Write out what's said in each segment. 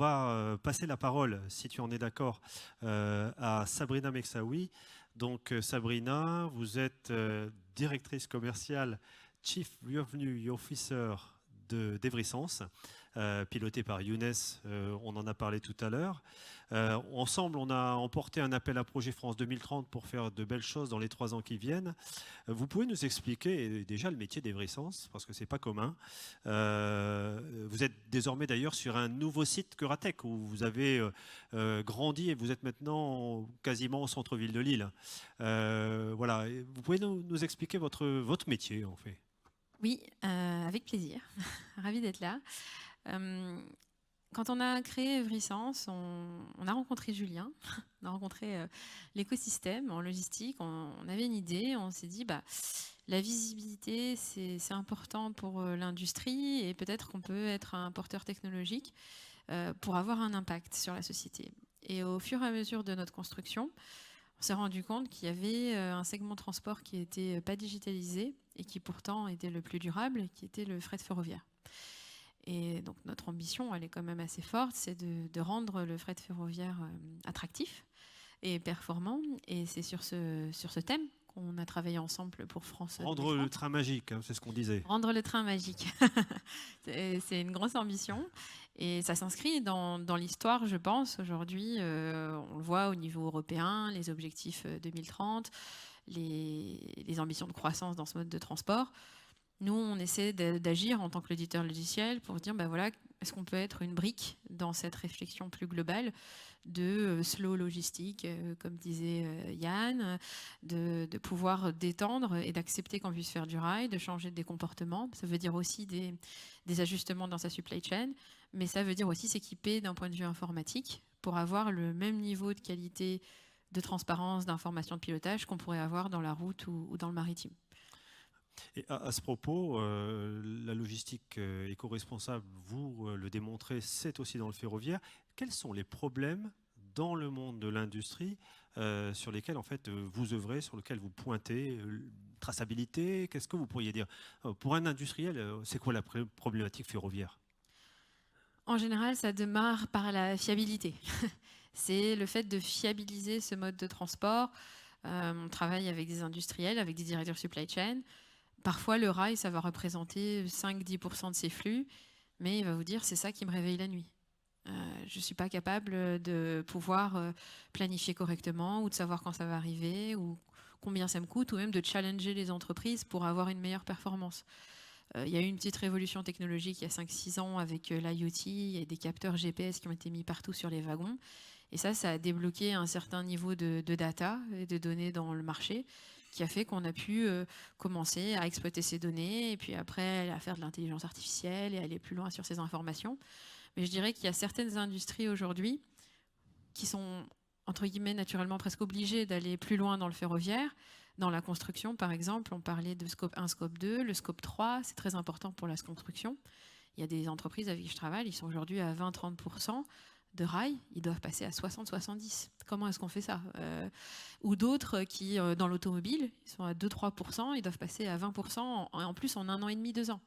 va passer la parole, si tu en es d'accord, à Sabrina Meksaoui. Donc Sabrina, vous êtes directrice commerciale, Chief Revenue Officer d'Evrysense, pilotée par Younes, on en a parlé tout à l'heure. Ensemble, on a emporté un appel à projet France 2030 pour faire de belles choses dans les 3 ans qui viennent. Vous pouvez nous expliquer déjà le métier d'Evrysense, parce que ce n'est pas commun. Vous êtes désormais d'ailleurs sur un nouveau site Curatech, où vous avez grandi et vous êtes maintenant quasiment au centre-ville de Lille. Voilà. Vous pouvez nous expliquer votre métier, en fait? Oui, avec plaisir. Ravie d'être là. Quand on a créé Evrysense, on a rencontré Julien, on a rencontré l'écosystème en logistique, on avait une idée, on s'est dit la visibilité c'est important pour l'industrie et peut-être qu'on peut être un porteur technologique pour avoir un impact sur la société. Et au fur et à mesure de notre construction, on s'est rendu compte qu'il y avait un segment transport qui n'était pas digitalisé et qui pourtant était le plus durable, qui était le fret ferroviaire. Et donc notre ambition, elle est quand même assez forte, c'est de rendre le fret ferroviaire attractif et performant. Et c'est sur ce thème qu'on a travaillé ensemble pour France 2030. Rendre le train magique, hein, c'est ce qu'on disait. Rendre le train magique. C'est une grosse ambition. Et ça s'inscrit dans l'histoire, je pense. Aujourd'hui, on le voit au niveau européen, les objectifs 2030, les ambitions de croissance dans ce mode de transport. Nous, on essaie d'agir en tant que l'éditeur logiciel pour se dire, voilà, est-ce qu'on peut être une brique dans cette réflexion plus globale de slow logistique, comme disait Yann, de pouvoir détendre et d'accepter qu'on puisse faire du rail, de changer des comportements. Ça veut dire aussi des ajustements dans sa supply chain, mais ça veut dire aussi s'équiper d'un point de vue informatique pour avoir le même niveau de qualité, de transparence, d'information, de pilotage qu'on pourrait avoir dans la route ou dans le maritime. Et à ce propos, la logistique éco-responsable, vous le démontrez, c'est aussi dans le ferroviaire. Quels sont les problèmes dans le monde de l'industrie sur lesquels en fait vous œuvrez, sur lesquels vous pointez? Traçabilité, qu'est-ce que vous pourriez dire? Pour un industriel, c'est quoi la problématique ferroviaire? En général, ça démarre par la fiabilité. C'est le fait de fiabiliser ce mode de transport. On travaille avec des industriels, avec des directeurs supply chain. Parfois, le rail, ça va représenter 5-10% de ses flux, mais il va vous dire, c'est ça qui me réveille la nuit. Je ne suis pas capable de pouvoir planifier correctement ou de savoir quand ça va arriver ou combien ça me coûte ou même de challenger les entreprises pour avoir une meilleure performance. Il y a eu une petite révolution technologique il y a 5-6 ans avec l'IoT et des capteurs GPS qui ont été mis partout sur les wagons. Et ça a débloqué un certain niveau de data et de données dans le marché qui a fait qu'on a pu commencer à exploiter ces données et puis après à faire de l'intelligence artificielle et aller plus loin sur ces informations. Mais je dirais qu'il y a certaines industries aujourd'hui qui sont, entre guillemets, naturellement presque obligées d'aller plus loin dans le ferroviaire. Dans la construction, par exemple, on parlait de scope 1, scope 2. Le scope 3, c'est très important pour la construction. Il y a des entreprises avec qui je travaille, ils sont aujourd'hui à 20-30% de rail, ils doivent passer à 60-70. Comment est-ce qu'on fait ça? Ou d'autres qui, dans l'automobile, ils sont à 2-3%, ils doivent passer à 20%, en plus en 1 an et demi, 2 ans.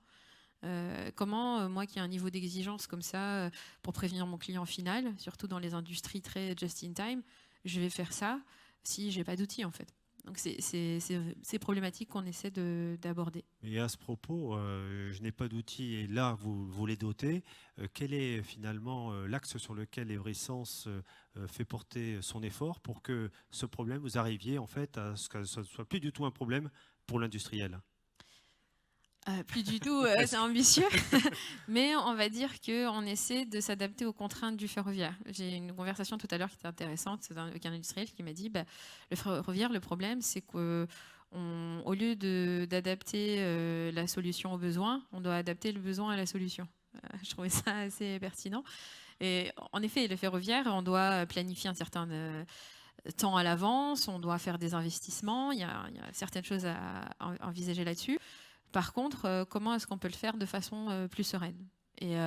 Comment, moi qui ai un niveau d'exigence comme ça, pour prévenir mon client final, surtout dans les industries très just-in-time, je vais faire ça si j'ai pas d'outils en fait. Donc c'est ces problématiques qu'on essaie d'aborder. Et à ce propos, je n'ai pas d'outils et là, vous les dotez. Quel est finalement l'axe sur lequel Evrysense fait porter son effort pour que ce problème, vous arriviez en fait à ce que ce ne soit plus du tout un problème pour l'industriel? Plus du tout, c'est ambitieux, mais on va dire qu'on essaie de s'adapter aux contraintes du ferroviaire. J'ai eu une conversation tout à l'heure qui était intéressante avec un industriel qui m'a dit le ferroviaire, le problème, c'est qu'au lieu d'adapter la solution au besoin, on doit adapter le besoin à la solution. Je trouvais ça assez pertinent. Et en effet, le ferroviaire, on doit planifier un certain temps à l'avance, on doit faire des investissements, il y a certaines choses à envisager là-dessus. Par contre, comment est-ce qu'on peut le faire de façon plus sereine? Et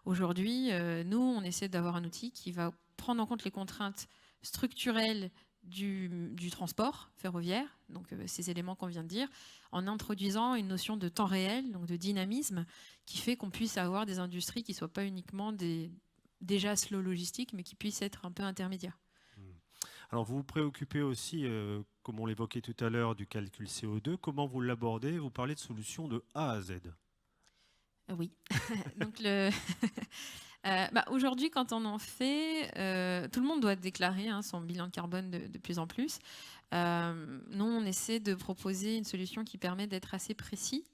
aujourd'hui, nous, on essaie d'avoir un outil qui va prendre en compte les contraintes structurelles du transport ferroviaire, donc ces éléments qu'on vient de dire, en introduisant une notion de temps réel, donc de dynamisme, qui fait qu'on puisse avoir des industries qui ne soient pas uniquement des déjà slow logistique, mais qui puisse être un peu intermédiaire. Alors, vous vous préoccupez aussi, comme on l'évoquait tout à l'heure, du calcul CO2. Comment vous l'abordez? Vous parlez de solutions de A à Z. Oui. Donc aujourd'hui, quand on en fait, tout le monde doit déclarer son bilan de carbone de plus en plus. Nous, on essaie de proposer une solution qui permet d'être assez précis.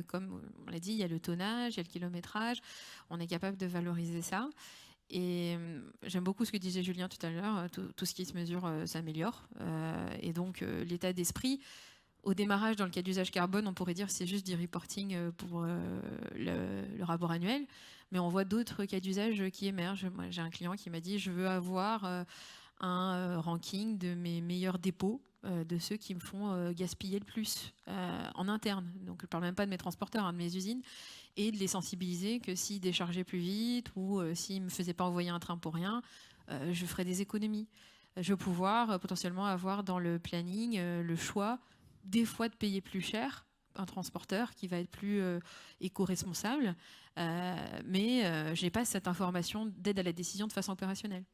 Comme on l'a dit, il y a le tonnage, il y a le kilométrage. On est capable de valoriser ça. Et j'aime beaucoup ce que disait Julien tout à l'heure. Tout ce qui se mesure s'améliore. Et donc, l'état d'esprit, au démarrage, dans le cas d'usage carbone, on pourrait dire que c'est juste du reporting pour le rapport annuel. Mais on voit d'autres cas d'usage qui émergent. Moi, j'ai un client qui m'a dit, je veux avoir un ranking de mes meilleurs dépôts, de ceux qui me font gaspiller le plus en interne. Donc, je ne parle même pas de mes transporteurs, de mes usines, et de les sensibiliser que s'ils déchargeaient plus vite ou s'ils ne me faisaient pas envoyer un train pour rien, je ferais des économies. Je veux pouvoir potentiellement avoir dans le planning le choix des fois de payer plus cher un transporteur qui va être plus éco-responsable, mais je n'ai pas cette information d'aide à la décision de façon opérationnelle.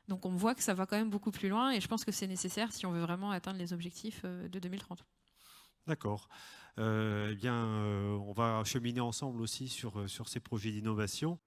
Donc on voit que ça va quand même beaucoup plus loin et je pense que c'est nécessaire si on veut vraiment atteindre les objectifs de 2030. D'accord. Eh bien, on va cheminer ensemble aussi sur ces projets d'innovation.